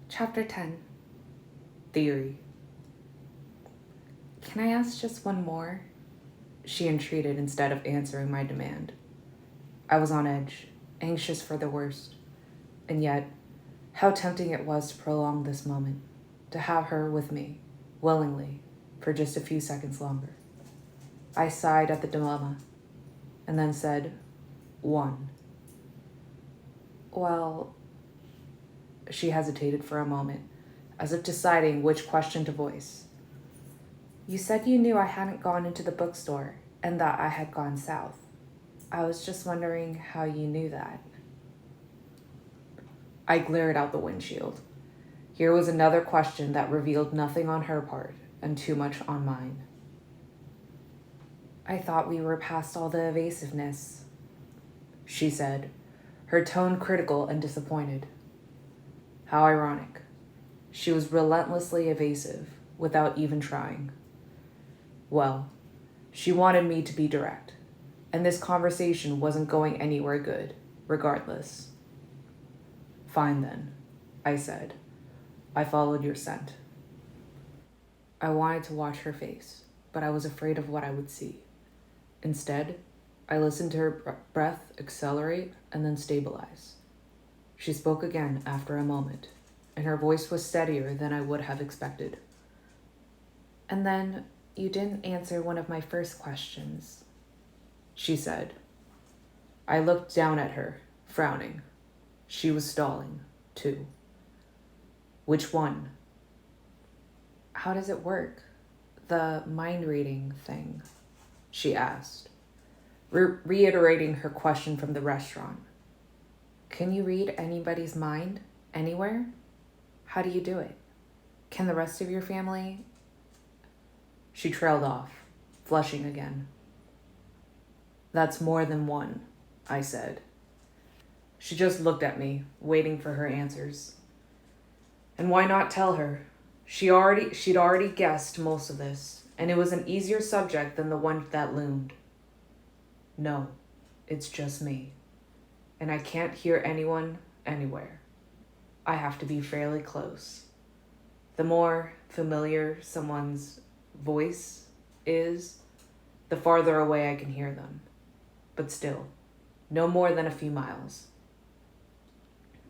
Chapter 10. Theory. Can I ask just one more? She entreated instead of answering my demand. I was on edge, anxious for the worst. And yet, how tempting it was to prolong this moment, to have her with me, willingly, for just a few seconds longer. I sighed at the dilemma, and then said, 1. Well, she hesitated for a moment, as if deciding which question to voice. You said you knew I hadn't gone into the bookstore and that I had gone south. I was just wondering how you knew that. I glared out the windshield. Here was another question that revealed nothing on her part and too much on mine. I thought we were past all the evasiveness, she said, her tone critical and disappointed. How ironic. She was relentlessly evasive, without even trying. Well, she wanted me to be direct, and this conversation wasn't going anywhere good, regardless. Fine then, I said. I followed your scent. I wanted to watch her face, but I was afraid of what I would see. Instead, I listened to her breath accelerate and then stabilize. She spoke again after a moment, and her voice was steadier than I would have expected. And then you didn't answer one of my first questions, she said. I looked down at her, frowning. She was stalling, too. Which one? How does it work? The mind reading thing, she asked, reiterating her question from the restaurant. Can you read anybody's mind, anywhere? How do you do it? Can the rest of your family? She trailed off, flushing again. That's more than one, I said. She just looked at me, waiting for her answers. And why not tell her? She'd already guessed most of this, and it was an easier subject than the one that loomed. No, it's just me. And I can't hear anyone anywhere. I have to be fairly close. The more familiar someone's voice is, the farther away I can hear them. But still, no more than a few miles.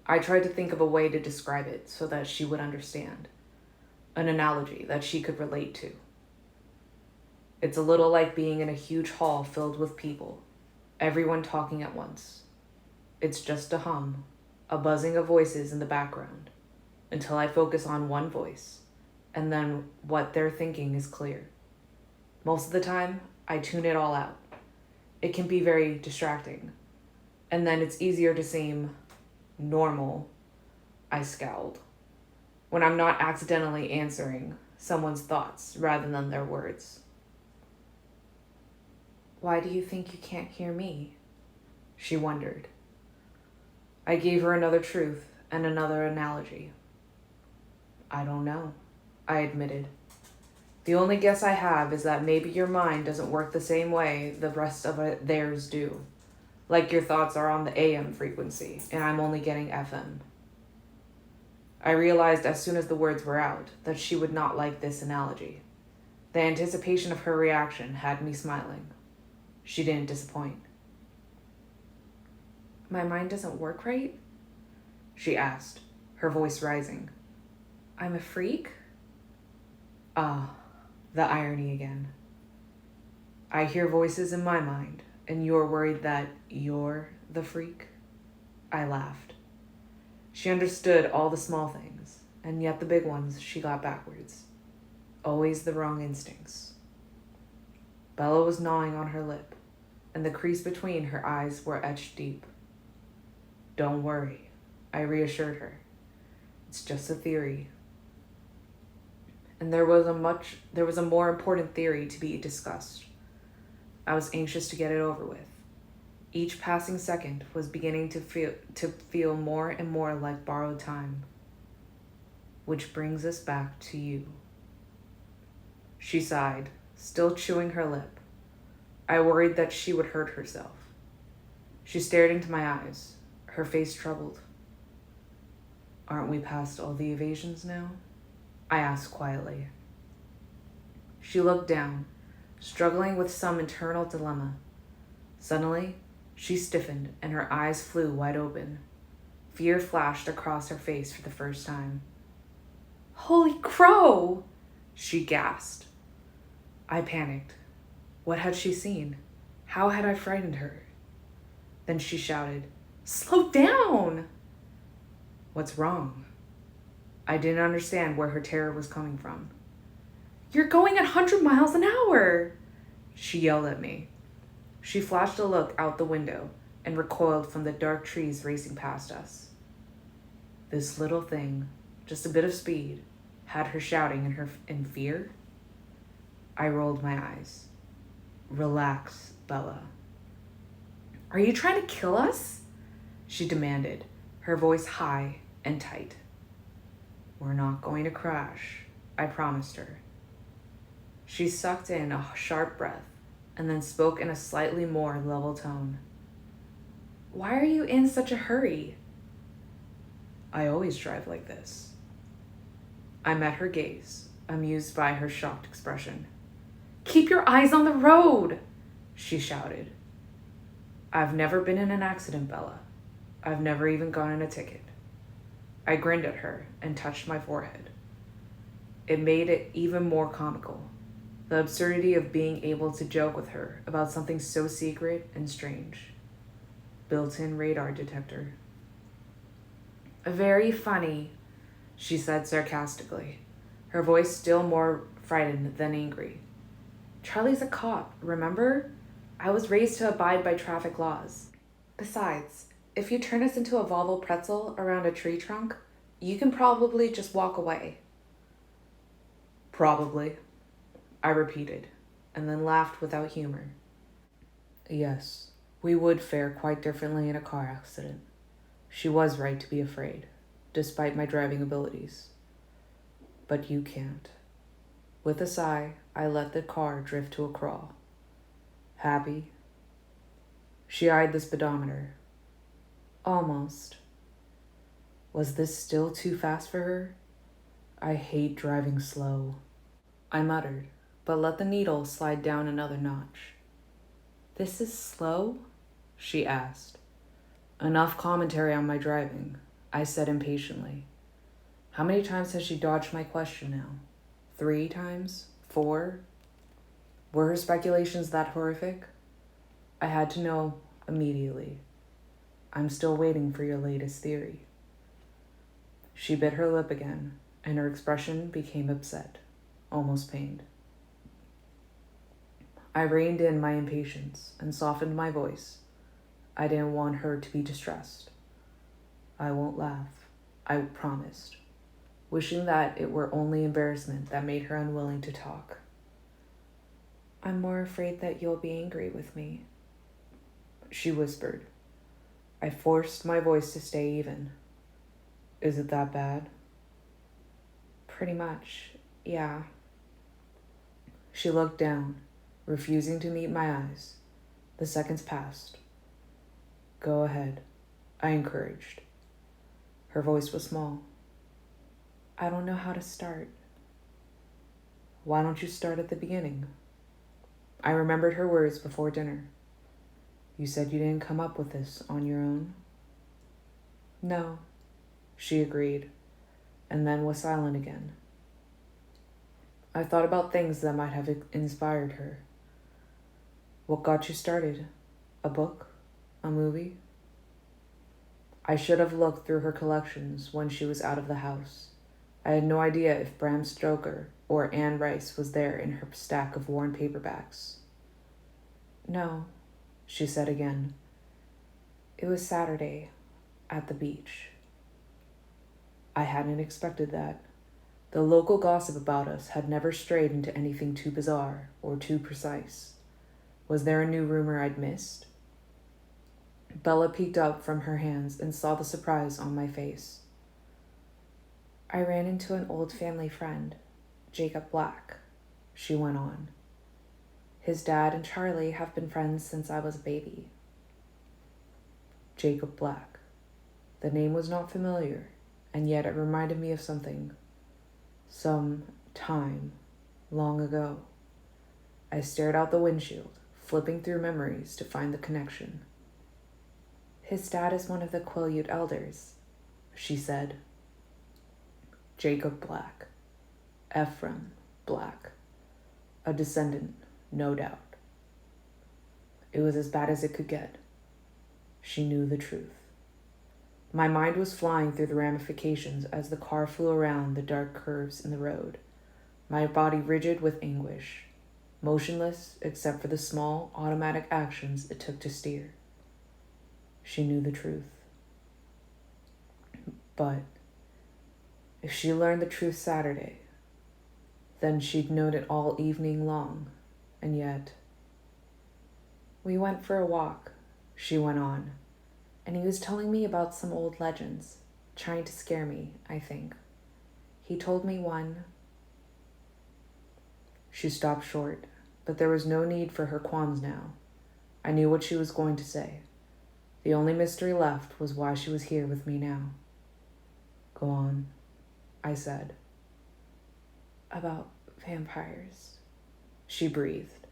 I tried to think of a way to describe it so that she would understand. An analogy that she could relate to. It's a little like being in a huge hall filled with people, everyone talking at once. It's just a hum, a buzzing of voices in the background, until I focus on one voice, and then what they're thinking is clear. Most of the time, I tune it all out. It can be very distracting, and then it's easier to seem normal. I scowled. When I'm not accidentally answering someone's thoughts rather than their words. Why do you think you can't hear me? She wondered. I gave her another truth and another analogy. I don't know, I admitted. The only guess I have is that maybe your mind doesn't work the same way the rest of theirs do. Like your thoughts are on the AM frequency, and I'm only getting FM. I realized as soon as the words were out that she would not like this analogy. The anticipation of her reaction had me smiling. She didn't disappoint. My mind doesn't work right? She asked, her voice rising. I'm a freak? Ah, the irony again. I hear voices in my mind, and you're worried that you're the freak? I laughed. She understood all the small things, and yet the big ones she got backwards. Always the wrong instincts. Bella was gnawing on her lip, and the crease between her eyes were etched deep. Don't worry, I reassured her. It's just a theory. And there was a more important theory to be discussed. I was anxious to get it over with. Each passing second was beginning to feel more and more like borrowed time. Which brings us back to you. She sighed, still chewing her lip. I worried that she would hurt herself. She stared into my eyes, her face troubled. Aren't we past all the evasions now? I asked quietly. She looked down, struggling with some internal dilemma. Suddenly, she stiffened and her eyes flew wide open. Fear flashed across her face for the first time. "Holy crow!" she gasped. I panicked. What had she seen? How had I frightened her? Then she shouted, "Slow down!" What's wrong? I didn't understand where her terror was coming from. "You're going at 100 miles an hour!" she yelled at me. She flashed a look out the window and recoiled from the dark trees racing past us. This little thing, just a bit of speed, had her shouting in fear? I rolled my eyes. "Relax, Bella." "Are you trying to kill us?" she demanded, her voice high and tight. "We're not going to crash," I promised her. She sucked in a sharp breath and then spoke in a slightly more level tone. "Why are you in such a hurry?" "I always drive like this." I met her gaze, amused by her shocked expression. "Keep your eyes on the road!" she shouted. "I've never been in an accident, Bella. I've never even gotten a ticket." I grinned at her and touched my forehead. It made it even more comical, the absurdity of being able to joke with her about something so secret and strange. Built-in radar detector. "Very funny," she said sarcastically, her voice still more frightened than angry. "Charlie's a cop, remember? I was raised to abide by traffic laws. Besides, if you turn us into a Volvo pretzel around a tree trunk, you can probably just walk away." "Probably," I repeated, and then laughed without humor. Yes, we would fare quite differently in a car accident. She was right to be afraid, despite my driving abilities. But you can't. With a sigh, I let the car drift to a crawl. "Happy?" She eyed the speedometer. "Almost." Was this still too fast for her? I hate driving slow, I muttered, but let the needle slide down another notch. "This is slow?" she asked. "Enough commentary on my driving," I said impatiently. How many times has she dodged my question now? 3 times? 4? Were her speculations that horrific? I had to know immediately. "I'm still waiting for your latest theory." She bit her lip again, and her expression became upset, almost pained. I reined in my impatience and softened my voice. I didn't want her to be distressed. "I won't laugh," I promised, wishing that it were only embarrassment that made her unwilling to talk. "I'm more afraid that you'll be angry with me," she whispered. I forced my voice to stay even. "Is it that bad?" "Pretty much, yeah." She looked down, refusing to meet my eyes. The seconds passed. "Go ahead," I encouraged. Her voice was small. "I don't know how to start." "Why don't you start at the beginning?" I remembered her words before dinner. "You said you didn't come up with this on your own?" "No," she agreed, and then was silent again. I thought about things that might have inspired her. What got you started? A book? A movie? I should have looked through her collections when she was out of the house. I had no idea if Bram Stoker or Anne Rice was there in her stack of worn paperbacks. "No," she said again. "It was Saturday, at the beach." I hadn't expected that. The local gossip about us had never strayed into anything too bizarre or too precise. Was there a new rumor I'd missed? Bella peeked up from her hands and saw the surprise on my face. "I ran into an old family friend, Jacob Black," she went on. "His dad and Charlie have been friends since I was a baby." Jacob Black. The name was not familiar, and yet it reminded me of something. Some time long ago. I stared out the windshield, flipping through memories to find the connection. His dad is one of the Quileute elders, she said. Jacob Black. Ephraim Black. A descendant, no doubt. It was as bad as it could get. She knew the truth. My mind was flying through the ramifications as the car flew around the dark curves in the road, my body rigid with anguish, motionless except for the small, automatic actions it took to steer. She knew the truth. But if she learned the truth Saturday, then she'd known it all evening long, and yet... We went for a walk, she went on, and he was telling me about some old legends, trying to scare me, I think. He told me one... She stopped short, but there was no need for her qualms now. I knew what she was going to say. The only mystery left was why she was here with me now. Go on, I said. About vampires, she breathed,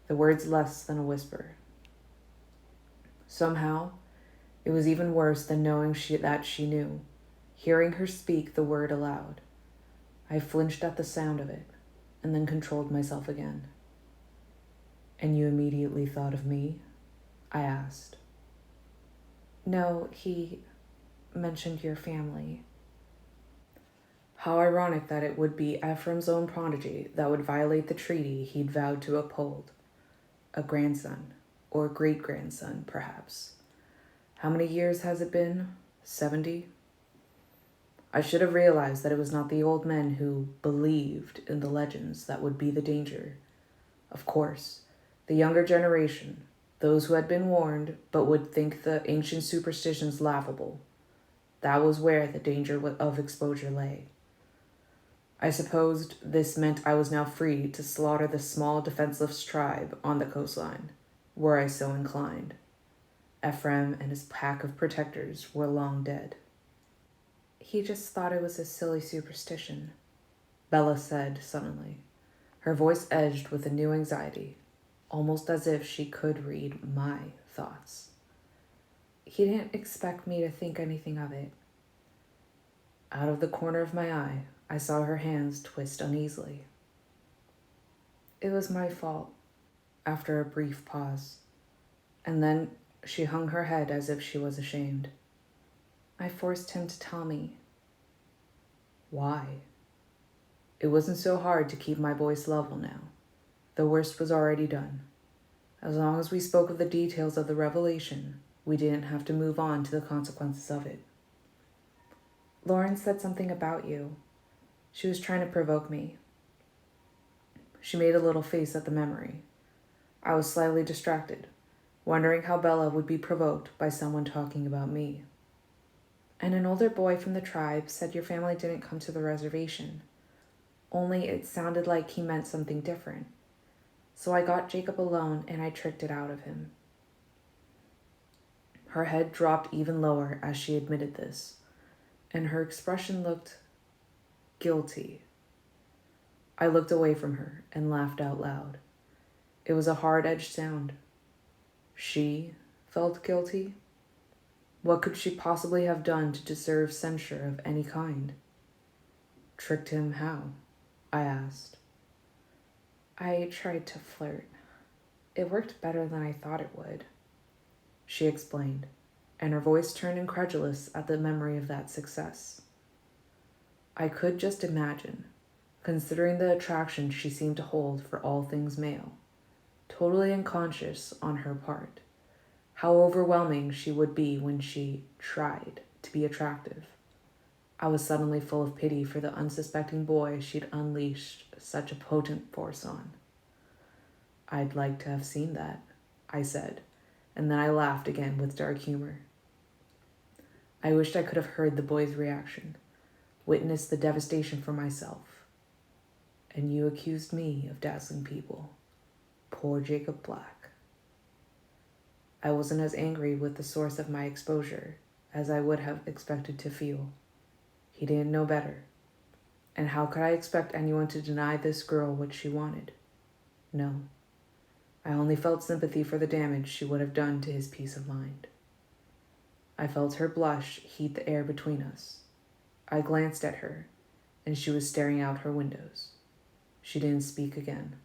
the words less than a whisper. Somehow, it was even worse than knowing that she knew, hearing her speak the word aloud. I flinched at the sound of it, and then controlled myself again. And you immediately thought of me? I asked. No, he mentioned your family. How ironic that it would be Ephraim's own prodigy that would violate the treaty he'd vowed to uphold. A grandson, or great-grandson, perhaps. How many years has it been? 70? I should have realized that it was not the old men who believed in the legends that would be the danger. Of course, the younger generation, those who had been warned but would think the ancient superstitions laughable. That was where the danger of exposure lay. I supposed this meant I was now free to slaughter the small defenseless tribe on the coastline, were I so inclined. Ephraim and his pack of protectors were long dead. He just thought it was a silly superstition, Bella said suddenly, her voice edged with a new anxiety, almost as if she could read my thoughts. He didn't expect me to think anything of it. Out of the corner of my eye, I saw her hands twist uneasily. It was my fault, after a brief pause, and then she hung her head as if she was ashamed. I forced him to tell me. Why? It wasn't so hard to keep my voice level now. The worst was already done. As long as we spoke of the details of the revelation, we didn't have to move on to the consequences of it. Lauren said something about you. She was trying to provoke me. She made a little face at the memory. I was slightly distracted, wondering how Bella would be provoked by someone talking about me. And an older boy from the tribe said your family didn't come to the reservation. Only it sounded like he meant something different. So I got Jacob alone and I tricked it out of him. Her head dropped even lower as she admitted this, and her expression looked guilty. I looked away from her and laughed out loud. It was a hard-edged sound. She felt guilty? What could she possibly have done to deserve censure of any kind? Tricked him how? I asked. I tried to flirt. It worked better than I thought it would, she explained, and her voice turned incredulous at the memory of that success. I could just imagine, considering the attraction she seemed to hold for all things male, totally unconscious on her part, how overwhelming she would be when she tried to be attractive. I was suddenly full of pity for the unsuspecting boy she'd unleashed such a potent force on. I'd like to have seen that, I said, and then I laughed again with dark humor. I wished I could have heard the boy's reaction, witnessed the devastation for myself. And you accused me of dazzling people. Poor Jacob Black. I wasn't as angry with the source of my exposure as I would have expected to feel. He didn't know better. And how could I expect anyone to deny this girl what she wanted? No. I only felt sympathy for the damage she would have done to his peace of mind. I felt her blush heat the air between us. I glanced at her, and she was staring out her windows. She didn't speak again.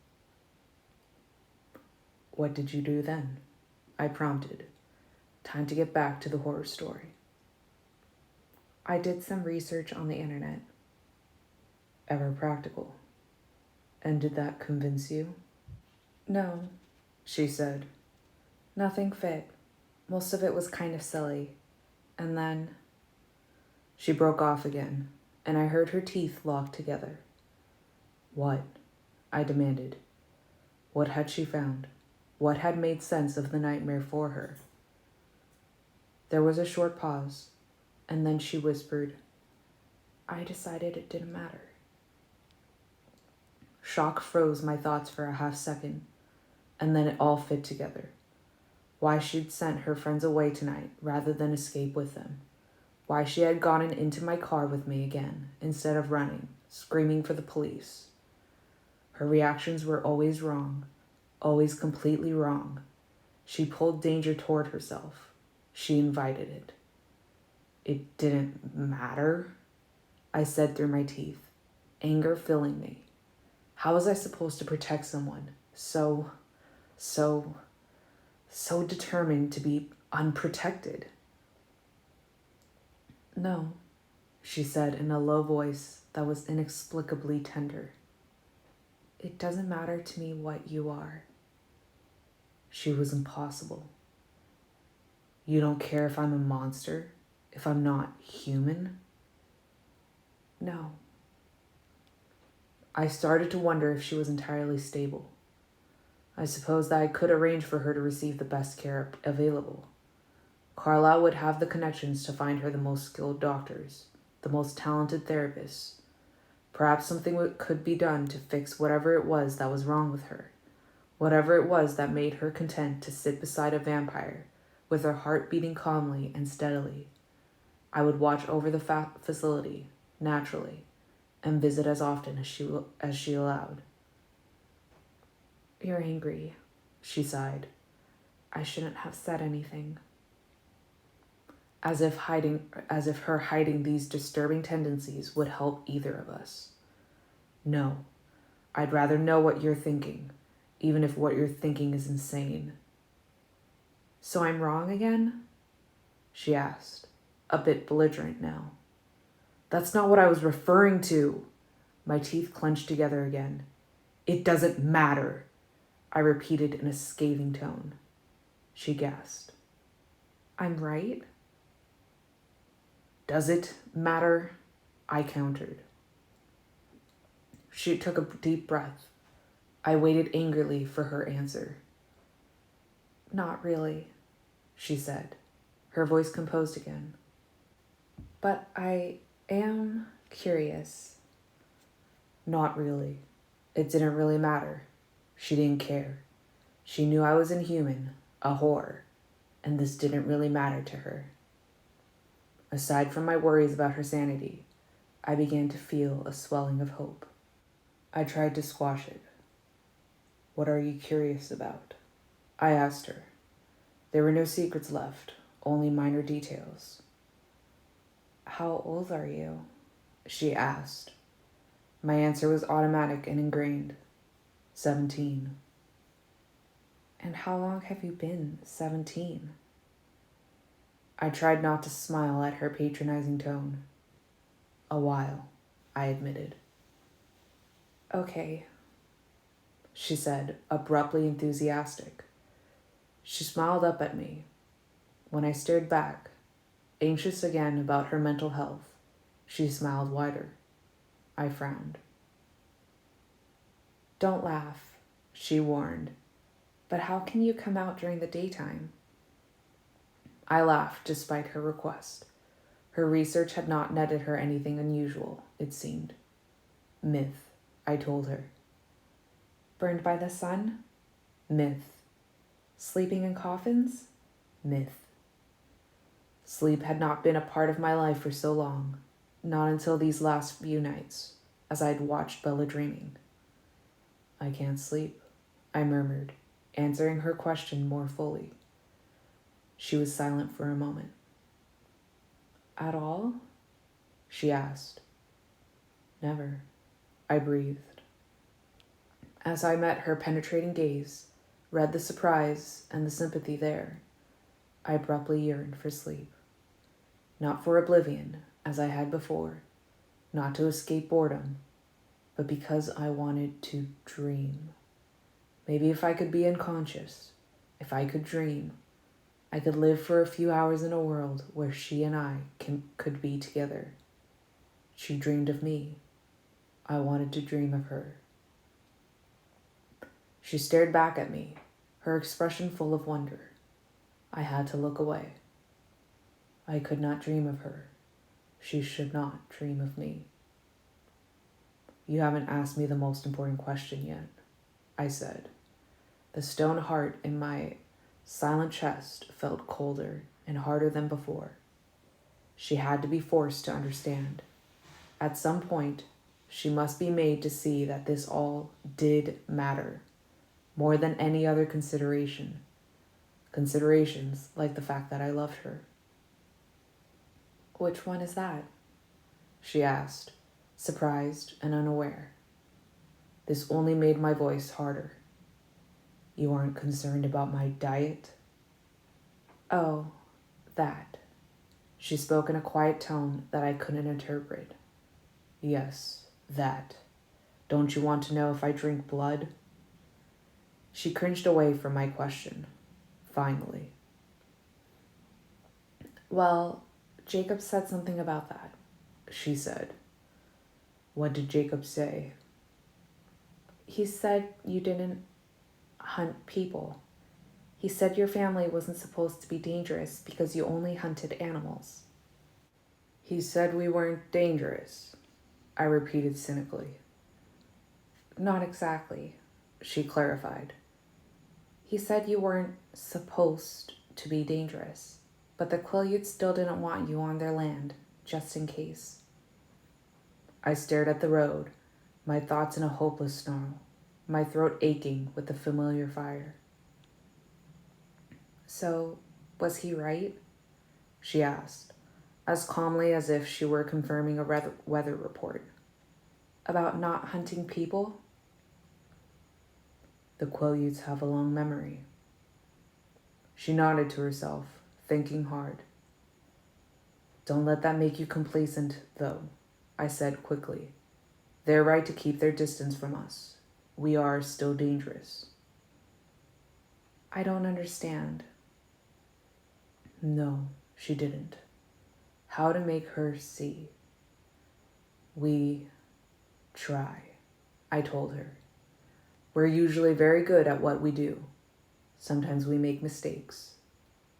What did you do then? I prompted. Time to get back to the horror story. I did some research on the internet. Ever practical. And did that convince you? No, she said. Nothing fit. Most of it was kind of silly. And then she broke off again, and I heard her teeth lock together. What? I demanded. What had she found? What had made sense of the nightmare for her? There was a short pause, and then she whispered, I decided it didn't matter. Shock froze my thoughts for a half second, and then it all fit together. Why she'd sent her friends away tonight rather than escape with them. Why she had gotten into my car with me again, instead of running, screaming for the police. Her reactions were always wrong, always completely wrong. She pulled danger toward herself. She invited it. It didn't matter, I said through my teeth, anger filling me. How was I supposed to protect someone so determined to be unprotected? No, she said in a low voice that was inexplicably tender. It doesn't matter to me what you are. She was impossible. You don't care if I'm a monster? If I'm not human? No. I started to wonder if she was entirely stable. I suppose that I could arrange for her to receive the best care available. Carlisle would have the connections to find her the most skilled doctors, the most talented therapists. Perhaps something could be done to fix whatever it was that was wrong with her, whatever it was that made her content to sit beside a vampire, with her heart beating calmly and steadily. I would watch over the facility, naturally, and visit as often as she allowed. You're angry, she sighed. I shouldn't have said anything. As if her hiding these disturbing tendencies would help either of us. No, I'd rather know what you're thinking, even if what you're thinking is insane. So I'm wrong again? She asked, a bit belligerent now. That's not what I was referring to. My teeth clenched together again. It doesn't matter, I repeated in a scathing tone. She gasped. I'm right? Does it matter? I countered. She took a deep breath. I waited angrily for her answer. Not really, she said, her voice composed again. But I am curious. Not really. It didn't really matter. She didn't care. She knew I was inhuman, a whore, and this didn't really matter to her. Aside from my worries about her sanity, I began to feel a swelling of hope. I tried to squash it. What are you curious about? I asked her. There were no secrets left, only minor details. How old are you? She asked. My answer was automatic and ingrained. 17. And how long have you been 17? I tried not to smile at her patronizing tone. A while, I admitted. Okay, she said, abruptly enthusiastic. She smiled up at me. When I stared back, anxious again about her mental health, she smiled wider. I frowned. Don't laugh, she warned. But how can you come out during the daytime? I laughed despite her request. Her research had not netted her anything unusual, it seemed. Myth, I told her. Burned by the sun? Myth. Sleeping in coffins? Myth. Sleep had not been a part of my life for so long. not until these last few nights, as I'd watched Bella dreaming. I can't sleep, I murmured, answering her question more fully. She was silent for a moment. At all? She asked. Never, I breathed. As I met her penetrating gaze, read the surprise and the sympathy there, I abruptly yearned for sleep. Not for oblivion, as I had before, not to escape boredom, but because I wanted to dream. Maybe if I could be unconscious, if I could dream, I could live for a few hours in a world where she and I could be together. She dreamed of me. I wanted to dream of her. She stared back at me, her expression full of wonder. I had to look away. I could not dream of her. She should not dream of me. You haven't asked me the most important question yet, I said. The stone heart in my silent chest felt colder and harder than before. She had to be forced to understand. At some point, she must be made to see that this all did matter, more than any other consideration. Considerations like the fact that I loved her. Which one is that? She asked, surprised and unaware. This only made my voice harder. You aren't concerned about my diet? Oh, that. She spoke in a quiet tone that I couldn't interpret. Yes, that. Don't you want to know if I drink blood? She cringed away from my question, finally. Well, Jacob said something about that, she said. What did Jacob say? He said you didn't hunt people. He said your family wasn't supposed to be dangerous because you only hunted animals. He said we weren't dangerous, I repeated cynically. Not exactly, she clarified. He said you weren't supposed to be dangerous, but the Quileutes still didn't want you on their land, just in case. I stared at the road, my thoughts in a hopeless snarl, my throat aching with the familiar fire. So, was he right? She asked, as calmly as if she were confirming a weather report. About not hunting people? The Quileutes have a long memory. She nodded to herself, thinking hard. Don't let that make you complacent, though, I said quickly. They're right to keep their distance from us. We are still dangerous. I don't understand. No, she didn't. How to make her see. We try, I told her. We're usually very good at what we do. Sometimes we make mistakes.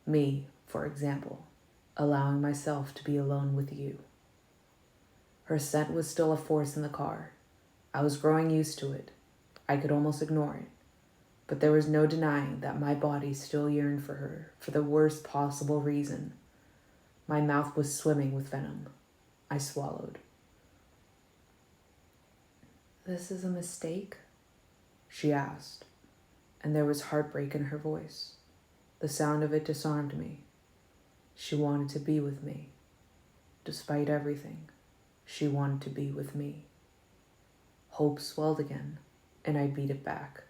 Me, for example, allowing myself to be alone with you. Her scent was still a force in the car. I was growing used to it. I could almost ignore it. But there was no denying that my body still yearned for her for the worst possible reason. My mouth was swimming with venom. I swallowed. This is a mistake? She asked, and there was heartbreak in her voice. The sound of it disarmed me. She wanted to be with me. Despite everything, she wanted to be with me. Hope swelled again, and I beat it back.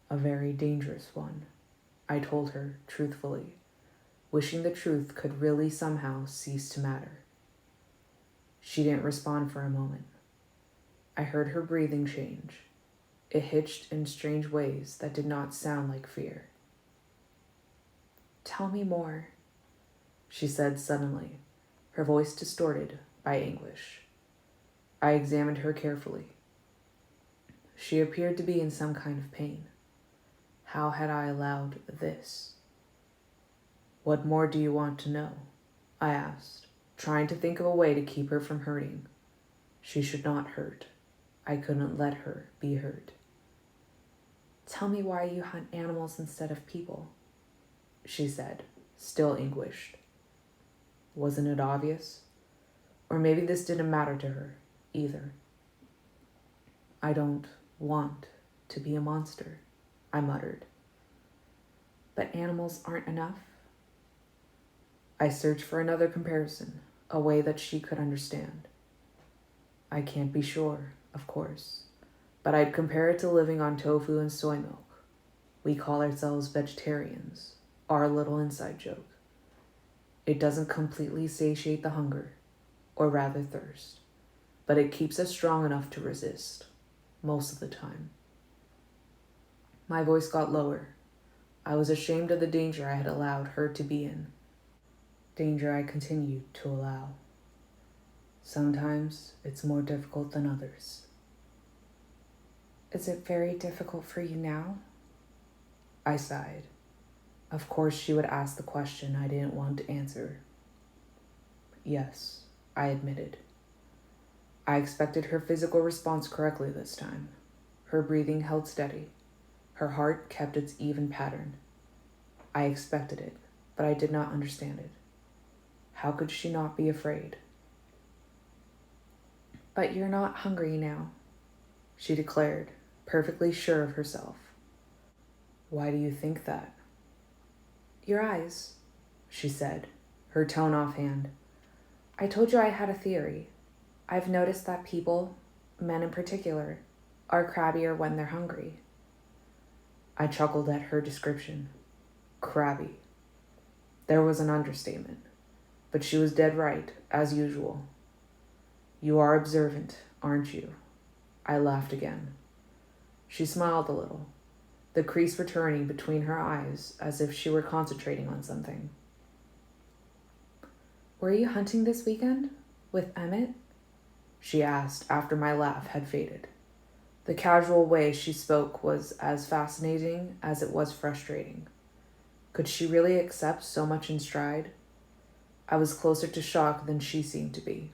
A very dangerous one, I told her truthfully, wishing the truth could really somehow cease to matter. She didn't respond for a moment. I heard her breathing change. It hitched in strange ways that did not sound like fear. Tell me more, she said suddenly, her voice distorted by anguish. I examined her carefully. She appeared to be in some kind of pain. How had I allowed this? What more do you want to know? I asked, trying to think of a way to keep her from hurting. She should not hurt. I couldn't let her be hurt. Tell me why you hunt animals instead of people, she said, still anguished. Wasn't it obvious? Or maybe this didn't matter to her either. I don't want to be a monster, I muttered. But animals aren't enough? I searched for another comparison, a way that she could understand. I can't be sure, of course, but I'd compare it to living on tofu and soy milk. We call ourselves vegetarians, our little inside joke. It doesn't completely satiate the hunger, or rather thirst, but it keeps us strong enough to resist, most of the time. My voice got lower. I was ashamed of the danger I had allowed her to be in. Danger I continued to allow. Sometimes it's more difficult than others. Is it very difficult for you now? I sighed. Of course she would ask the question I didn't want to answer. Yes, I admitted. I expected her physical response correctly this time. Her breathing held steady. Her heart kept its even pattern. I expected it, but I did not understand it. How could she not be afraid? But you're not hungry now, she declared, perfectly sure of herself. Why do you think that? Your eyes, she said, her tone offhand. I told you I had a theory. I've noticed that people, men in particular, are crabbier when they're hungry. I chuckled at her description. Crabby. There was an understatement, but she was dead right, as usual. You are observant, aren't you? I laughed again. She smiled a little, the crease returning between her eyes as if she were concentrating on something. Were you hunting this weekend? With Emmett? She asked after my laugh had faded. The casual way she spoke was as fascinating as it was frustrating. Could she really accept so much in stride? I was closer to shock than she seemed to be.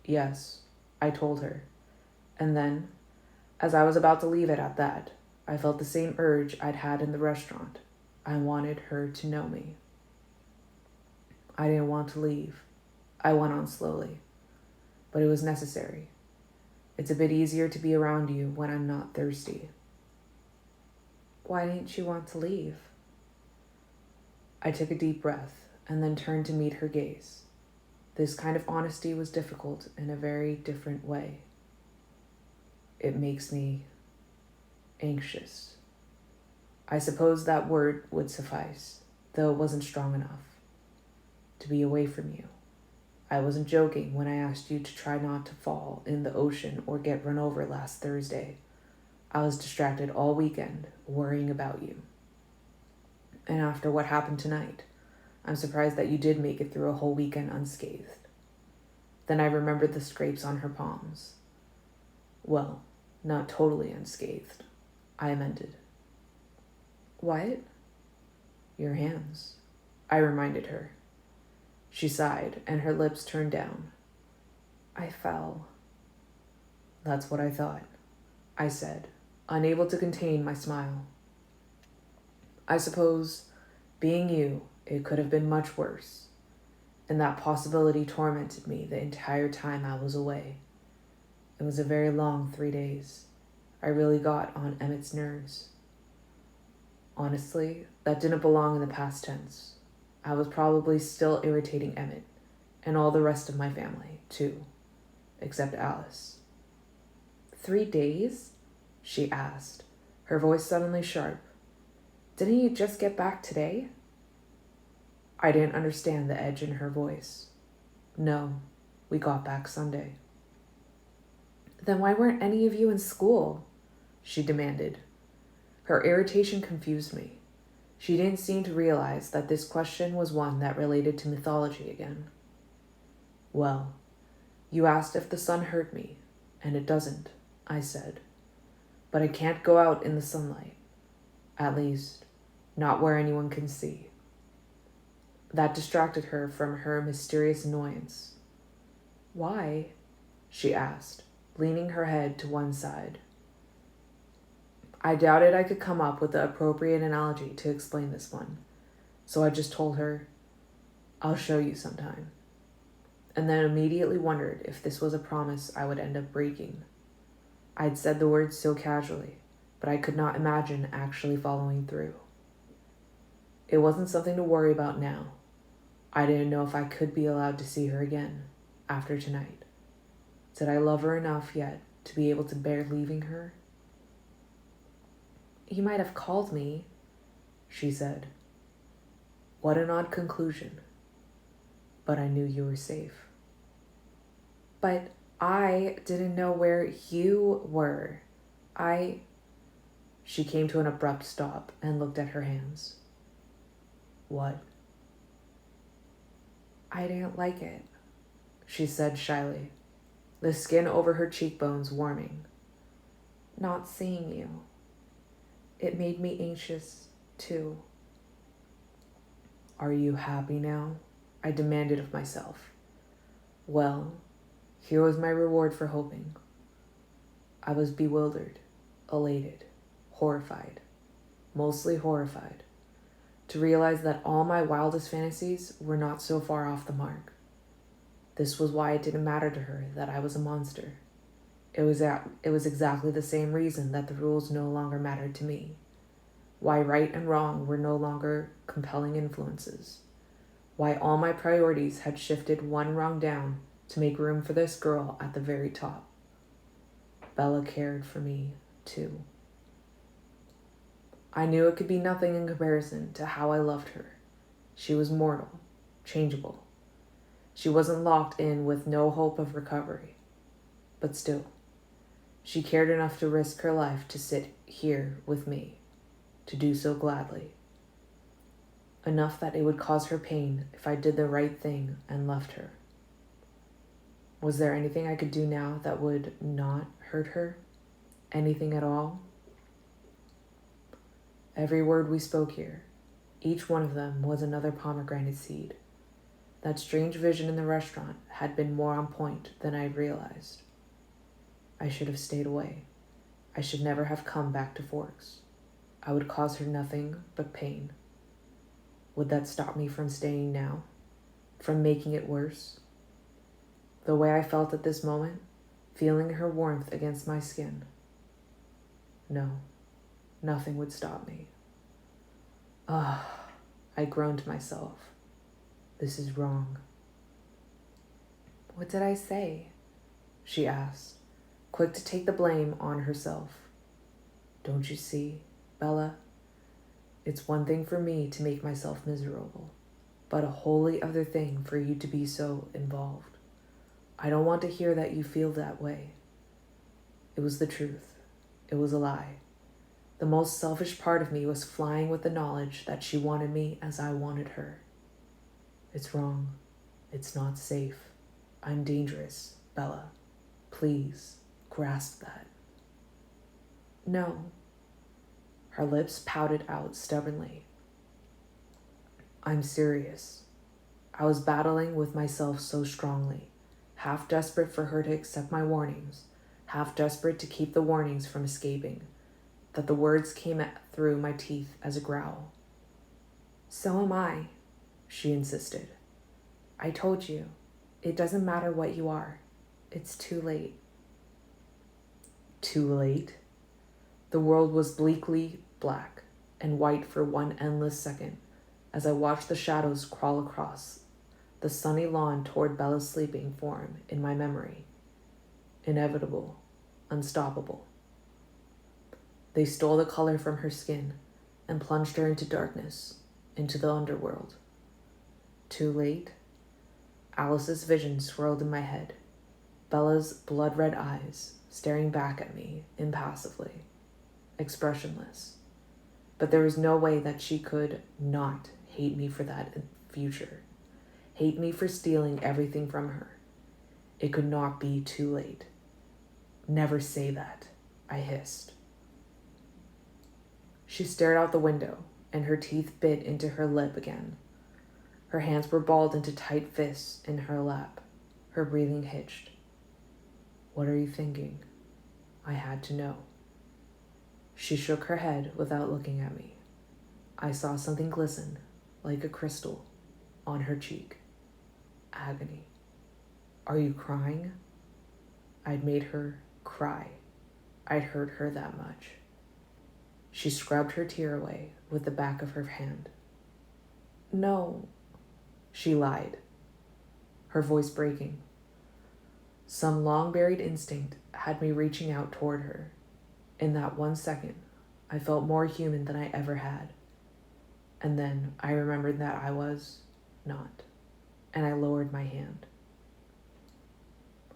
Yes, I told her. And then, as I was about to leave it at that, I felt the same urge I'd had in the restaurant. I wanted her to know me. I didn't want to leave. I went on slowly. But it was necessary. It's a bit easier to be around you when I'm not thirsty. Why didn't you want to leave? I took a deep breath and then turned to meet her gaze. This kind of honesty was difficult in a very different way. It makes me anxious. I suppose that word would suffice, though it wasn't strong enough. To be away from you. I wasn't joking when I asked you to try not to fall in the ocean or get run over last Thursday. I was distracted all weekend, worrying about you. And after what happened tonight, I'm surprised that you did make it through a whole weekend unscathed. Then I remembered the scrapes on her palms. Well, not totally unscathed, I amended. What? Your hands, I reminded her. She sighed, and her lips turned down. I fell. That's what I thought, I said, unable to contain my smile. I suppose, being you, it could have been much worse, and that possibility tormented me the entire time I was away. It was a very long 3 days. I really got on Emmett's nerves. Honestly, that didn't belong in the past tense. I was probably still irritating Emmett, and all the rest of my family, too, except Alice. 3 days? She asked, her voice suddenly sharp. Didn't you just get back today? I didn't understand the edge in her voice. No, we got back Sunday. Then why weren't any of you in school? She demanded. Her irritation confused me. She didn't seem to realize that this question was one that related to mythology again. Well, you asked if the sun hurt me, and it doesn't, I said. But I can't go out in the sunlight. At least, not where anyone can see. That distracted her from her mysterious annoyance. Why? She asked, leaning her head to one side. I doubted I could come up with the appropriate analogy to explain this one, so I just told her, I'll show you sometime. and then immediately wondered if this was a promise I would end up breaking. I'd said the words so casually, but I could not imagine actually following through. It wasn't something to worry about now. I didn't know if I could be allowed to see her again after tonight. Did I love her enough yet to be able to bear leaving her? "You might have called me," she said. What an odd conclusion. But I knew you were safe. But I didn't know where you were. She came to an abrupt stop and looked at her hands. What? I didn't like it, she said shyly, the skin over her cheekbones warming. Not seeing you. It made me anxious, too. Are you happy now? I demanded of myself. Well, here was my reward for hoping. I was bewildered, elated, horrified, mostly horrified, to realize that all my wildest fantasies were not so far off the mark. This was why it didn't matter to her that I was a monster. It was exactly the same reason that the rules no longer mattered to me. Why right and wrong were no longer compelling influences. Why all my priorities had shifted one rung down to make room for this girl at the very top. Bella cared for me, too. I knew it could be nothing in comparison to how I loved her. She was mortal, changeable. She wasn't locked in with no hope of recovery. But still, she cared enough to risk her life to sit here with me, to do so gladly. Enough that it would cause her pain if I did the right thing and left her. Was there anything I could do now that would not hurt her? Anything at all? Every word we spoke here, each one of them was another pomegranate seed. That strange vision in the restaurant had been more on point than I realized. I should have stayed away. I should never have come back to Forks. I would cause her nothing but pain. Would that stop me from staying now? From making it worse? The way I felt at this moment, feeling her warmth against my skin. No, nothing would stop me. I groaned to myself. This is wrong. What did I say? She asked, quick to take the blame on herself. Don't you see, Bella? It's one thing for me to make myself miserable, but a wholly other thing for you to be so involved. I don't want to hear that you feel that way. It was the truth. It was a lie. The most selfish part of me was flying with the knowledge that she wanted me as I wanted her. It's wrong. It's not safe. I'm dangerous, Bella. Please, grasp that. No. Her lips pouted out stubbornly. I'm serious. I was battling with myself so strongly, half desperate for her to accept my warnings, half desperate to keep the warnings from escaping, that the words came through my teeth as a growl. So am I, she insisted. I told you, it doesn't matter what you are. It's too late. Too late? The world was bleakly black and white for one endless second as I watched the shadows crawl across the sunny lawn toward Bella's sleeping form in my memory. Inevitable, unstoppable. They stole the color from her skin and plunged her into darkness, into the underworld. Too late? Alice's vision swirled in my head, Bella's blood-red eyes staring back at me impassively, expressionless. But there was no way that she could not hate me for that future, hate me for stealing everything from her. It could not be too late. Never say that, I hissed. She stared out the window, and her teeth bit into her lip again. Her hands were balled into tight fists in her lap. Her breathing hitched. What are you thinking? I had to know. She shook her head without looking at me. I saw something glisten, like a crystal, on her cheek. Agony. Are you crying? I'd made her cry. I'd hurt her that much. She scrubbed her tear away with the back of her hand. No, she lied, her voice breaking. Some long-buried instinct had me reaching out toward her. In that 1 second, I felt more human than I ever had. And then I remembered that I was not, and I lowered my hand.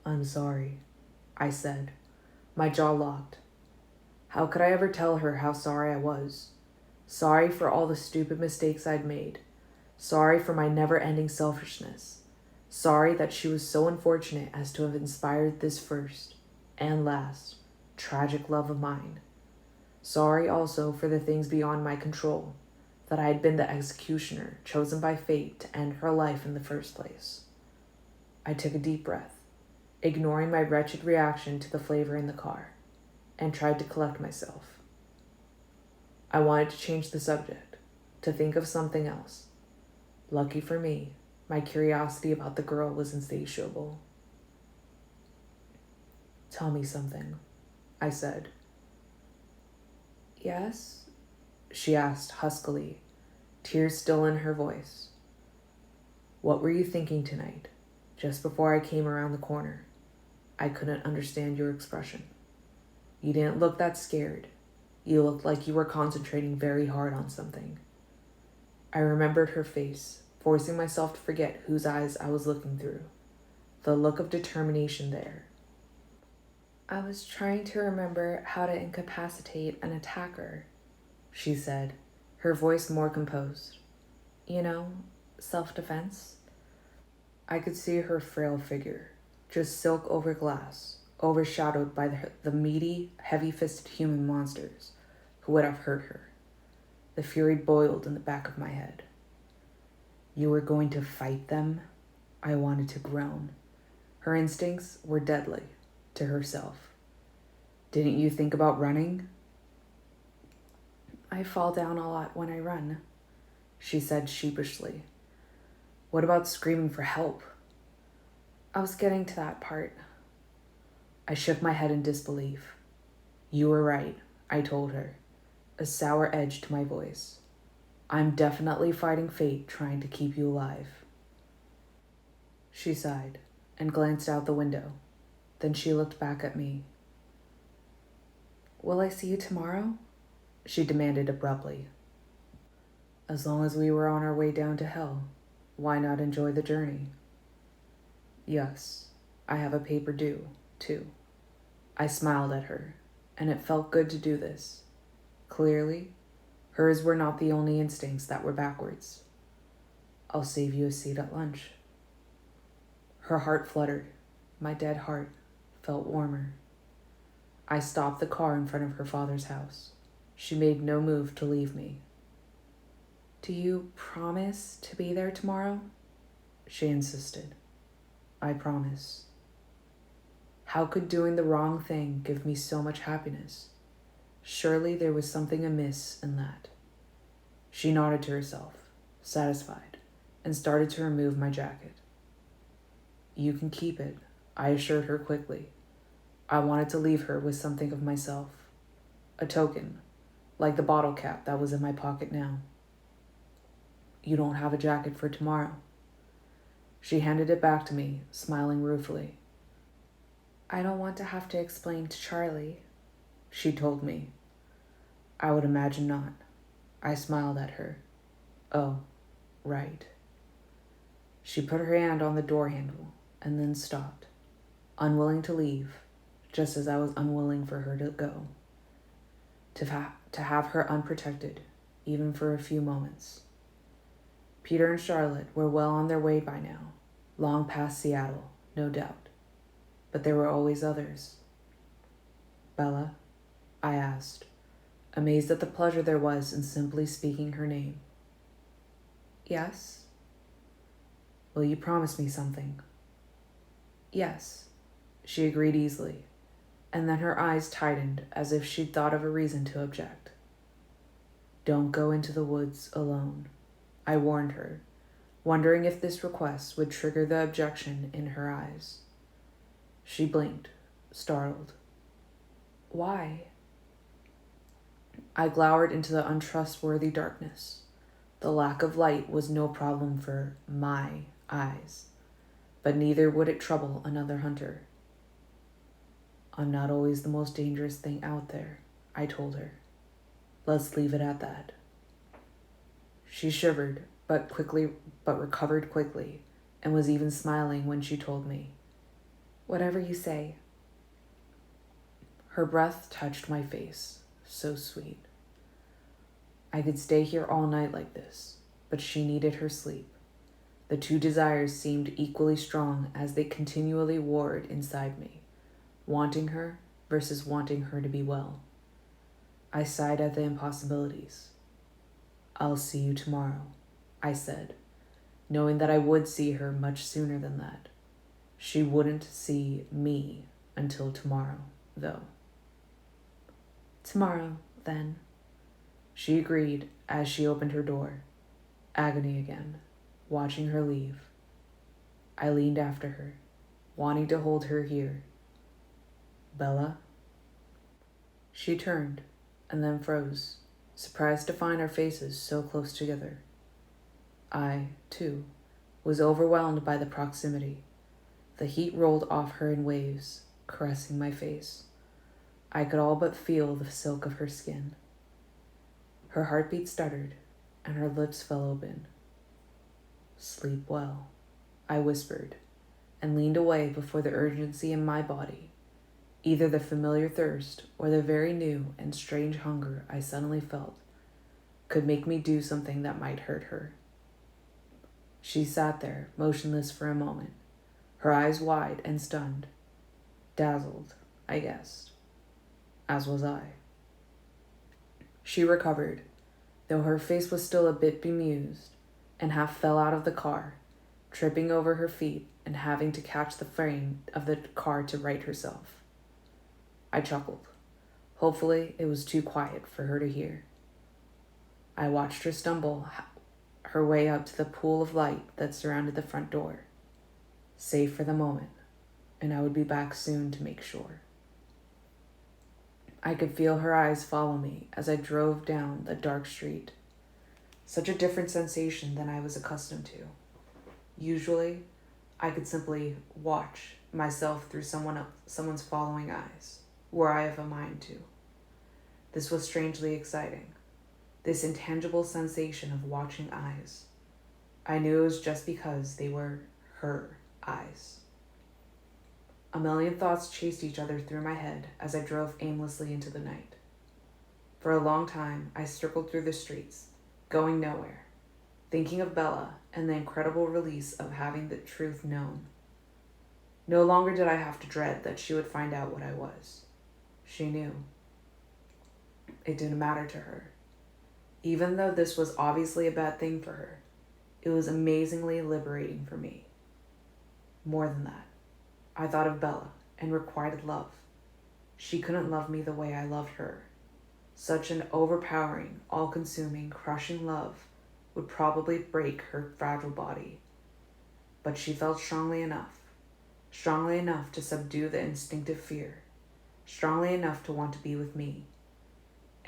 I'm sorry, I said, my jaw locked. How could I ever tell her how sorry I was? Sorry for all the stupid mistakes I'd made. Sorry for my never-ending selfishness. Sorry that she was so unfortunate as to have inspired this first and last tragic love of mine. Sorry also for the things beyond my control, that I had been the executioner chosen by fate to end her life in the first place. I took a deep breath, ignoring my wretched reaction to the flavor in the car, and tried to collect myself. I wanted to change the subject, to think of something else. Lucky for me, my curiosity about the girl was insatiable. Tell me something, I said. Yes? She asked huskily, tears still in her voice. What were you thinking tonight, just before I came around the corner? I couldn't understand your expression. You didn't look that scared. You looked like you were concentrating very hard on something. I remembered her face, forcing myself to forget whose eyes I was looking through. The look of determination there. I was trying to remember how to incapacitate an attacker, she said, her voice more composed. You know, self-defense. I could see her frail figure, just silk over glass, overshadowed by the meaty, heavy-fisted human monsters who would have hurt her. The fury boiled in the back of my head. You were going to fight them? I wanted to groan. Her instincts were deadly to herself. Didn't you think about running? I fall down a lot when I run, she said sheepishly. What about screaming for help? I was getting to that part. I shook my head in disbelief. You were right, I told her, a sour edge to my voice. I'm definitely fighting fate trying to keep you alive. She sighed and glanced out the window. Then she looked back at me. Will I see you tomorrow? She demanded abruptly. As long as we were on our way down to hell, why not enjoy the journey? Yes, I have a paper due, too. I smiled at her, and it felt good to do this. Clearly, hers were not the only instincts that were backwards. I'll save you a seat at lunch. Her heart fluttered. My dead heart felt warmer. I stopped the car in front of her father's house. She made no move to leave me. Do you promise to be there tomorrow? She insisted. I promise. How could doing the wrong thing give me so much happiness? Surely there was something amiss in that. She nodded to herself, satisfied, and started to remove my jacket. You can keep it, I assured her quickly. I wanted to leave her with something of myself. A token, like the bottle cap that was in my pocket now. You don't have a jacket for tomorrow. She handed it back to me, smiling ruefully. I don't want to have to explain to Charlie, she told me. I would imagine not. I smiled at her. Oh, right. She put her hand on the door handle and then stopped, unwilling to leave, just as I was unwilling for her to go. To have her unprotected, even for a few moments. Peter and Charlotte were well on their way by now, long past Seattle, no doubt. But there were always others. Bella? I asked, amazed at the pleasure there was in simply speaking her name. Yes? Will you promise me something? Yes, she agreed easily, and then her eyes tightened as if she'd thought of a reason to object. Don't go into the woods alone, I warned her, wondering if this request would trigger the objection in her eyes. She blinked, startled. Why? I glowered into the untrustworthy darkness. The lack of light was no problem for my eyes, but neither would it trouble another hunter. I'm not always the most dangerous thing out there, I told her. Let's leave it at that. She shivered, but recovered quickly, and was even smiling when she told me, "Whatever you say." Her breath touched my face, so sweet. I could stay here all night like this, but she needed her sleep. The two desires seemed equally strong as they continually warred inside me, wanting her versus wanting her to be well. I sighed at the impossibilities. "I'll see you tomorrow," I said, knowing that I would see her much sooner than that. She wouldn't see me until tomorrow, though. "Tomorrow, then," she agreed as she opened her door. Agony again, watching her leave. I leaned after her, wanting to hold her here. "Bella?" She turned and then froze, surprised to find our faces so close together. I, too, was overwhelmed by the proximity. The heat rolled off her in waves, caressing my face. I could all but feel the silk of her skin. Her heartbeat stuttered, and her lips fell open. "Sleep well," I whispered, and leaned away before the urgency in my body, either the familiar thirst or the very new and strange hunger I suddenly felt, could make me do something that might hurt her. She sat there, motionless for a moment, her eyes wide and stunned. Dazzled, I guessed, as was I. She recovered, though her face was still a bit bemused, and half fell out of the car, tripping over her feet and having to catch the frame of the car to right herself. I chuckled. Hopefully, it was too quiet for her to hear. I watched her stumble her way up to the pool of light that surrounded the front door, safe for the moment, and I would be back soon to make sure. I could feel her eyes follow me as I drove down the dark street. Such a different sensation than I was accustomed to. Usually, I could simply watch myself through someone's following eyes, where I have a mind to. This was strangely exciting. This intangible sensation of watching eyes. I knew it was just because they were her eyes. A million thoughts chased each other through my head as I drove aimlessly into the night. For a long time, I circled through the streets, going nowhere, thinking of Bella and the incredible release of having the truth known. No longer did I have to dread that she would find out what I was. She knew. It didn't matter to her. Even though this was obviously a bad thing for her, it was amazingly liberating for me. More than that, I thought of Bella and requited love. She couldn't love me the way I loved her. Such an overpowering, all-consuming, crushing love would probably break her fragile body. But she felt strongly enough to subdue the instinctive fear, strongly enough to want to be with me.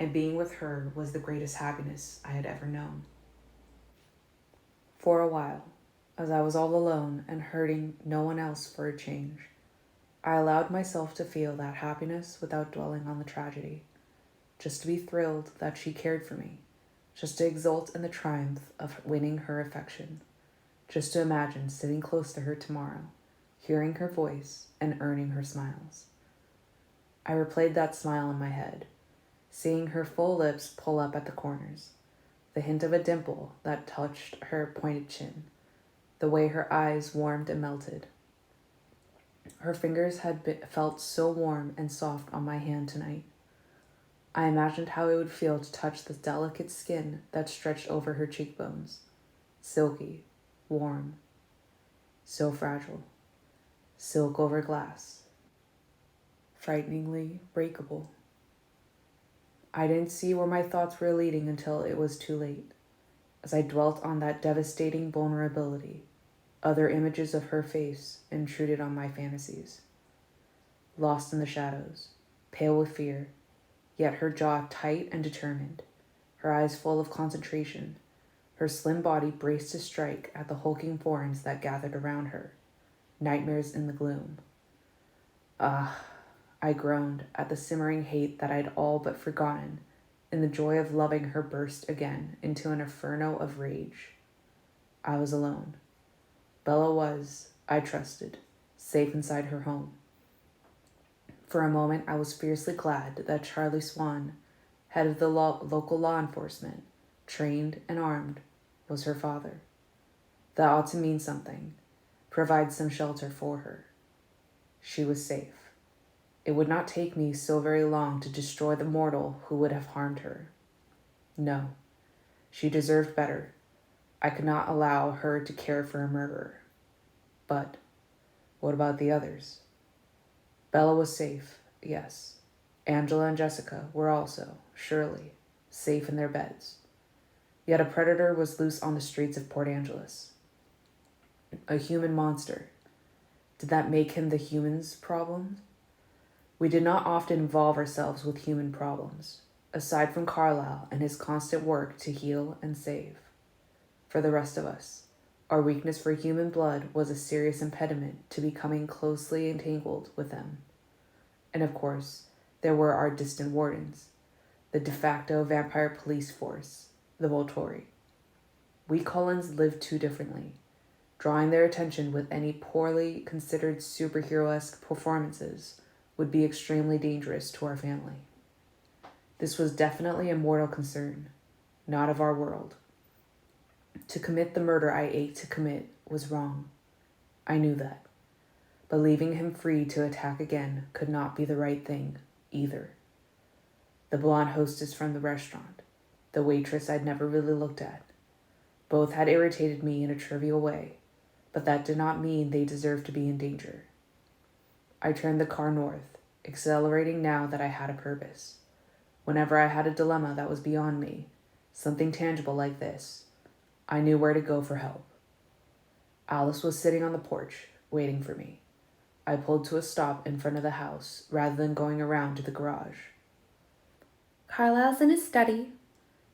And being with her was the greatest happiness I had ever known. For a while, as I was all alone and hurting no one else for a change, I allowed myself to feel that happiness without dwelling on the tragedy, just to be thrilled that she cared for me, just to exult in the triumph of winning her affection, just to imagine sitting close to her tomorrow, hearing her voice and earning her smiles. I replayed that smile in my head, seeing her full lips pull up at the corners, the hint of a dimple that touched her pointed chin, the way her eyes warmed and melted. Her fingers had felt so warm and soft on my hand tonight. I imagined how it would feel to touch the delicate skin that stretched over her cheekbones, silky, warm, so fragile, silk over glass, frighteningly breakable. I didn't see where my thoughts were leading until it was too late. As I dwelt on that devastating vulnerability, other images of her face intruded on my fantasies. Lost in the shadows, pale with fear, yet her jaw tight and determined, her eyes full of concentration, her slim body braced to strike at the hulking forms that gathered around her, nightmares in the gloom. Ah, I groaned at the simmering hate that I'd all but forgotten in the joy of loving her burst again into an inferno of rage. I was alone. Bella was, I trusted, safe inside her home. For a moment, I was fiercely glad that Charlie Swan, head of the local law enforcement, trained and armed, was her father. That ought to mean something, provide some shelter for her. She was safe. It would not take me so very long to destroy the mortal who would have harmed her. No, she deserved better. I could not allow her to care for a murderer. But what about the others? Bella was safe, yes. Angela and Jessica were also, surely, safe in their beds. Yet a predator was loose on the streets of Port Angeles. A human monster. Did that make him the human's problem? We did not often involve ourselves with human problems, aside from Carlyle and his constant work to heal and save. For the rest of us, our weakness for human blood was a serious impediment to becoming closely entangled with them. And of course, there were our distant wardens, the de facto vampire police force, the Volturi. We Cullens lived too differently. Drawing their attention with any poorly considered superhero-esque performances would be extremely dangerous to our family. This was definitely a mortal concern, not of our world. To commit the murder I ached to commit was wrong. I knew that. But leaving him free to attack again could not be the right thing, either. The blonde hostess from the restaurant, the waitress I'd never really looked at, both had irritated me in a trivial way, but that did not mean they deserved to be in danger. I turned the car north, accelerating now that I had a purpose. Whenever I had a dilemma that was beyond me, something tangible like this, I knew where to go for help. Alice was sitting on the porch, waiting for me. I pulled to a stop in front of the house rather than going around to the garage. "Carlyle's in his study,"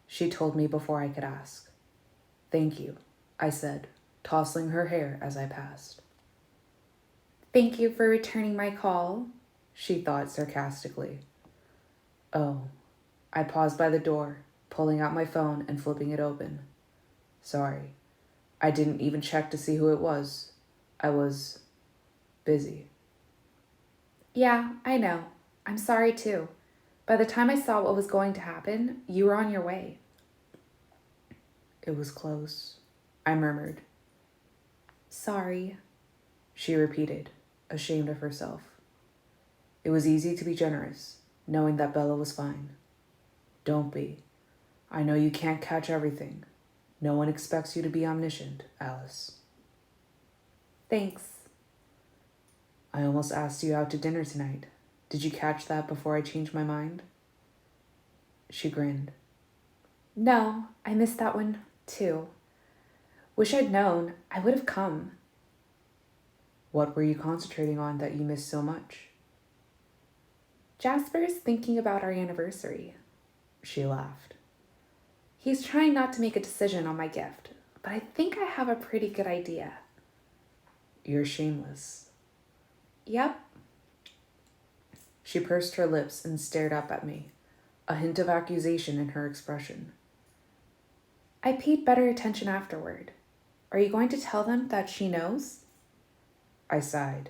she told me before I could ask. "Thank you," I said, tousling her hair as I passed. "Thank you for returning my call," she thought sarcastically. Oh, I paused by the door, pulling out my phone and flipping it open. Sorry, I didn't even check to see who it was. I was busy. "Yeah, I know. I'm sorry too. By the time I saw what was going to happen, you were on your way." "It was close," I murmured. "Sorry," she repeated, ashamed of herself. It was easy to be generous, knowing that Bella was fine. Don't be. I know you can't catch everything. No one expects you to be omniscient, Alice. Thanks. I almost asked you out to dinner tonight. Did you catch that before I changed my mind? She grinned. No, I missed that one too. Wish I'd known. I would have come. What were you concentrating on that you missed so much? Jasper's thinking about our anniversary. She laughed. He's trying not to make a decision on my gift, but I think I have a pretty good idea. You're shameless. Yep. She pursed her lips and stared up at me, a hint of accusation in her expression. I paid better attention afterward. Are you going to tell them that she knows? I sighed.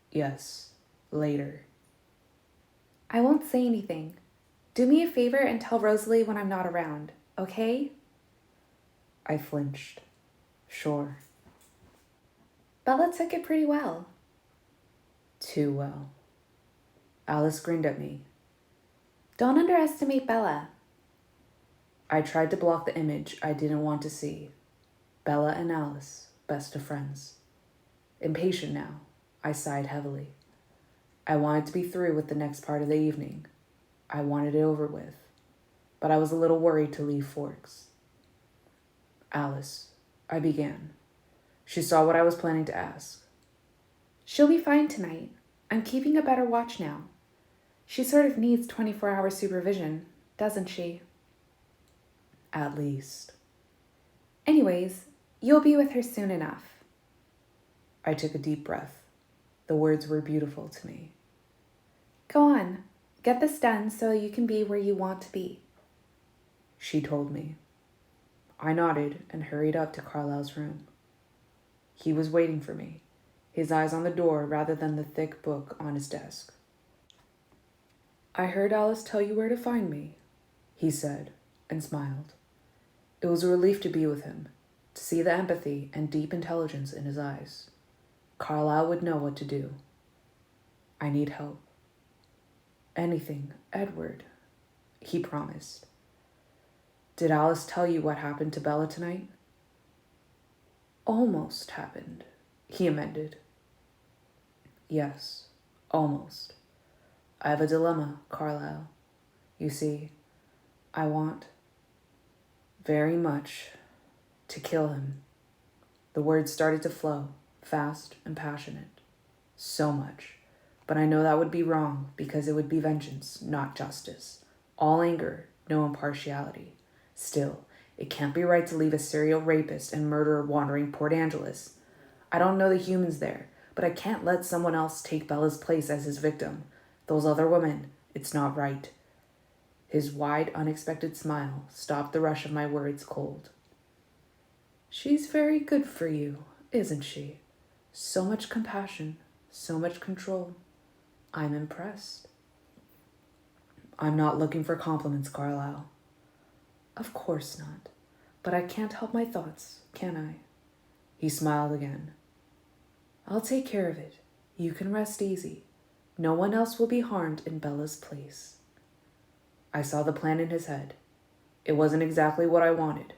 Yes, later. I won't say anything. Do me a favor and tell Rosalie when I'm not around, okay? I flinched. Sure. Bella took it pretty well. Too well. Alice grinned at me. Don't underestimate Bella. I tried to block the image I didn't want to see. Bella and Alice, best of friends. Impatient now, I sighed heavily. I wanted to be through with the next part of the evening. I wanted it over with, but I was a little worried to leave Forks. Alice, I began. She saw what I was planning to ask. She'll be fine tonight. I'm keeping a better watch now. She sort of needs 24-hour supervision, doesn't she? At least. Anyways, you'll be with her soon enough. I took a deep breath. The words were beautiful to me. Go on. Get this done so you can be where you want to be. She told me. I nodded and hurried up to Carlisle's room. He was waiting for me, his eyes on the door rather than the thick book on his desk. I heard Alice tell you where to find me, he said, and smiled. It was a relief to be with him, to see the empathy and deep intelligence in his eyes. Carlyle would know what to do. I need help. Anything, Edward, he promised. Did Alice tell you what happened to Bella tonight? Almost happened, he amended. Yes, almost. I have a dilemma, Carlyle. You see, I want very much to kill him. The words started to flow, fast and passionate. So much. But I know that would be wrong because it would be vengeance, not justice. All anger, no impartiality. Still, it can't be right to leave a serial rapist and murderer wandering Port Angeles. I don't know the humans there, but I can't let someone else take Bella's place as his victim. Those other women, it's not right. His wide, unexpected smile stopped the rush of my words cold. She's very good for you, isn't she? So much compassion, so much control. I'm impressed. I'm not looking for compliments, Carlyle. Of course not. But I can't help my thoughts, can I? He smiled again. I'll take care of it. You can rest easy. No one else will be harmed in Bella's place. I saw the plan in his head. It wasn't exactly what I wanted.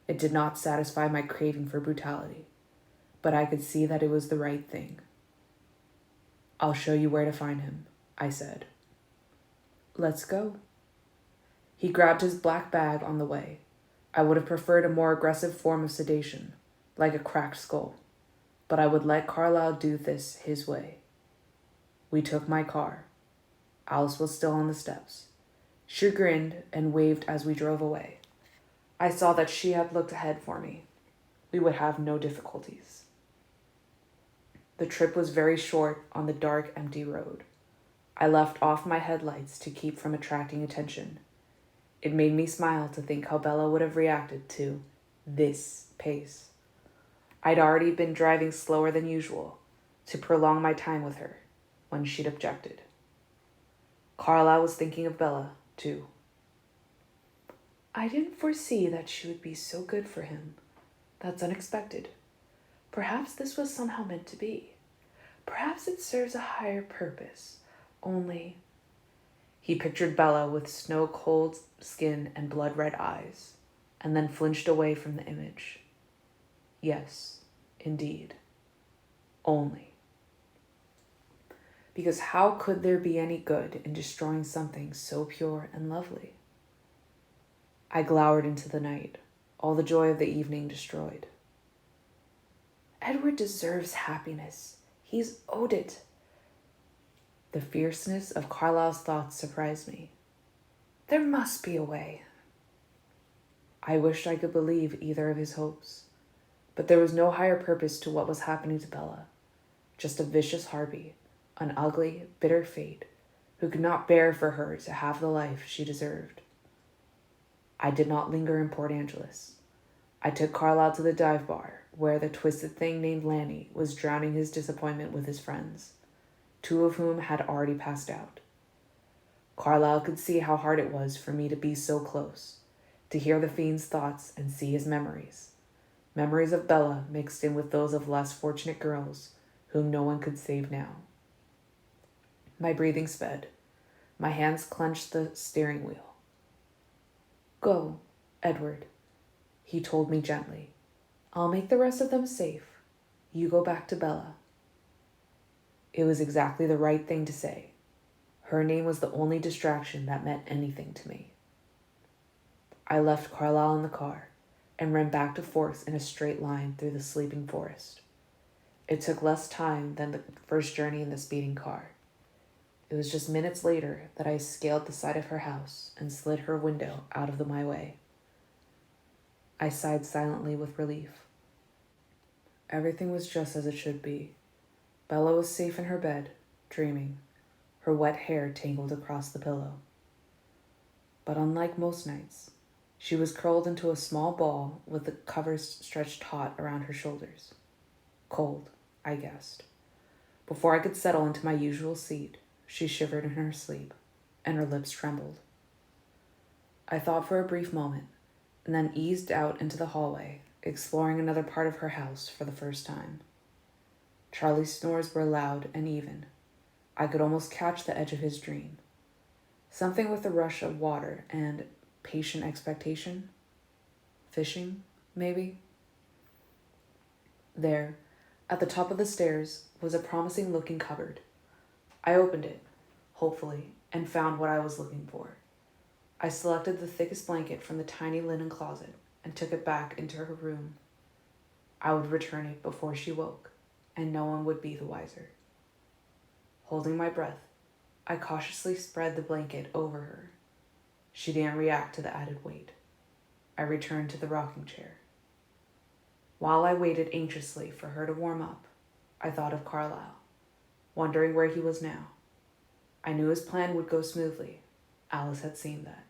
It did not satisfy my craving for brutality. But I could see that it was the right thing. I'll show you where to find him, I said. Let's go. He grabbed his black bag on the way. I would have preferred a more aggressive form of sedation, like a cracked skull. But I would let Carlyle do this his way. We took my car. Alice was still on the steps. She grinned and waved as we drove away. I saw that she had looked ahead for me. We would have no difficulties. The trip was very short on the dark, empty road. I left off my headlights to keep from attracting attention. It made me smile to think how Bella would have reacted to this pace. I'd already been driving slower than usual to prolong my time with her when she'd objected. Carlyle was thinking of Bella, too. I didn't foresee that she would be so good for him. That's unexpected. Perhaps this was somehow meant to be. Perhaps it serves a higher purpose. Only... He pictured Bella with snow-cold skin and blood-red eyes, and then flinched away from the image. Yes, indeed. Only. Because how could there be any good in destroying something so pure and lovely? I glowered into the night, all the joy of the evening destroyed. Edward deserves happiness. He's owed it. The fierceness of Carlyle's thoughts surprised me. There must be a way. I wished I could believe either of his hopes, but there was no higher purpose to what was happening to Bella. Just a vicious harpy, an ugly, bitter fate, who could not bear for her to have the life she deserved. I did not linger in Port Angeles. I took Carlyle to the dive bar, where the twisted thing named Lanny was drowning his disappointment with his friends, 2 of whom had already passed out. Carlyle could see how hard it was for me to be so close, to hear the fiend's thoughts and see his memories. Memories of Bella mixed in with those of less fortunate girls whom no one could save now. My breathing sped. My hands clenched the steering wheel. Go, Edward, he told me gently. I'll make the rest of them safe. You go back to Bella. It was exactly the right thing to say. Her name was the only distraction that meant anything to me. I left Carlyle in the car, and ran back to forth in a straight line through the sleeping forest. It took less time than the first journey in the speeding car. It was just minutes later that I scaled the side of her house and slid her window out of my way. I sighed silently with relief. Everything was just as it should be. Bella was safe in her bed, dreaming, her wet hair tangled across the pillow. But unlike most nights, she was curled into a small ball with the covers stretched taut around her shoulders. Cold, I guessed. Before I could settle into my usual seat, she shivered in her sleep, and her lips trembled. I thought for a brief moment, and then eased out into the hallway, exploring another part of her house for the first time. Charlie's snores were loud and even. I could almost catch the edge of his dream. Something with the rush of water and patient expectation. Fishing, maybe? There, at the top of the stairs, was a promising-looking cupboard. I opened it, hopefully, and found what I was looking for. I selected the thickest blanket from the tiny linen closet and took it back into her room. I would return it before she woke, and no one would be the wiser. Holding my breath, I cautiously spread the blanket over her. She didn't react to the added weight. I returned to the rocking chair. While I waited anxiously for her to warm up, I thought of Carlisle, wondering where he was now. I knew his plan would go smoothly. Alice had seen that.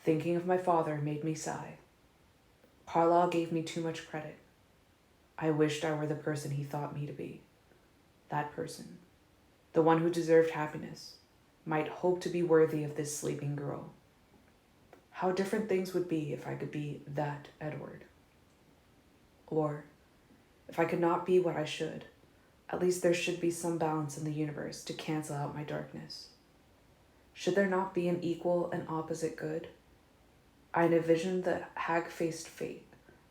Thinking of my father made me sigh. Carlisle gave me too much credit. I wished I were the person he thought me to be. That person, the one who deserved happiness, might hope to be worthy of this sleeping girl. How different things would be if I could be that Edward. Or, if I could not be what I should, at least there should be some balance in the universe to cancel out my darkness. Should there not be an equal and opposite good? I envisioned the hag-faced fate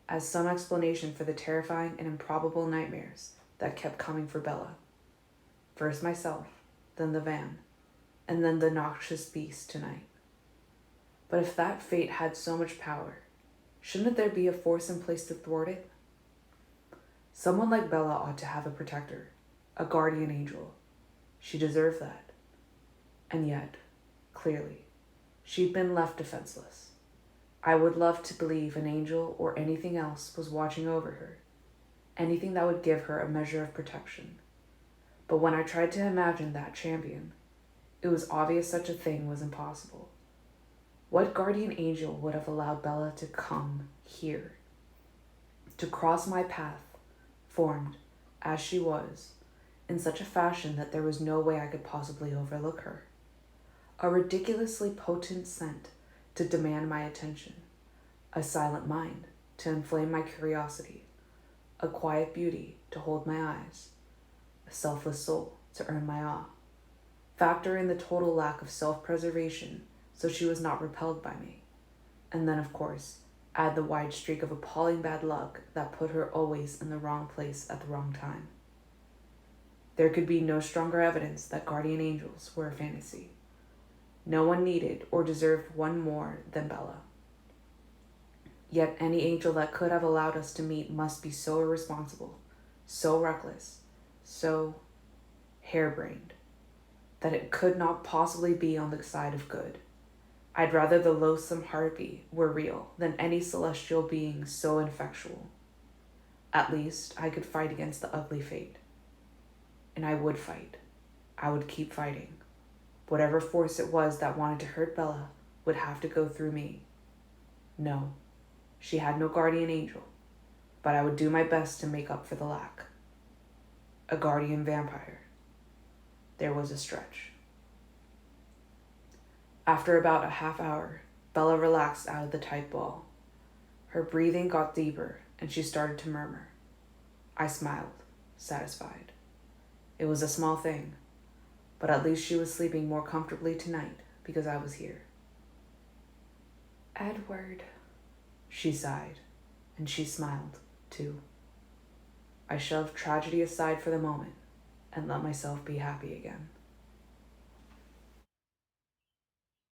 as some explanation for the terrifying and improbable nightmares that kept coming for Bella. First myself, then the van, and then the noxious beast tonight. But if that fate had so much power, shouldn't there be a force in place to thwart it? Someone like Bella ought to have a protector, a guardian angel. She deserved that. And yet, clearly, she'd been left defenseless. I would love to believe an angel or anything else was watching over her, anything that would give her a measure of protection. But when I tried to imagine that champion, it was obvious such a thing was impossible. What guardian angel would have allowed Bella to come here, to cross my path, formed, as she was, in such a fashion that there was no way I could possibly overlook her? A ridiculously potent scent to demand my attention, a silent mind to inflame my curiosity, a quiet beauty to hold my eyes, a selfless soul to earn my awe. Factor in the total lack of self-preservation so she was not repelled by me. And then, of course, add the wide streak of appalling bad luck that put her always in the wrong place at the wrong time. There could be no stronger evidence that guardian angels were a fantasy. No one needed or deserved one more than Bella. Yet any angel that could have allowed us to meet must be so irresponsible, so reckless, so harebrained, that it could not possibly be on the side of good. I'd rather the loathsome harpy were real than any celestial being so ineffectual. At least I could fight against the ugly fate. And I would fight. I would keep fighting. Whatever force it was that wanted to hurt Bella would have to go through me. No, she had no guardian angel, but I would do my best to make up for the lack. A guardian vampire. There was a stretch. After about a half hour, Bella relaxed out of the tight ball. Her breathing got deeper, and she started to murmur. I smiled, satisfied. It was a small thing, but at least she was sleeping more comfortably tonight because I was here. Edward, she sighed, and she smiled, too. I shoved tragedy aside for the moment and let myself be happy again.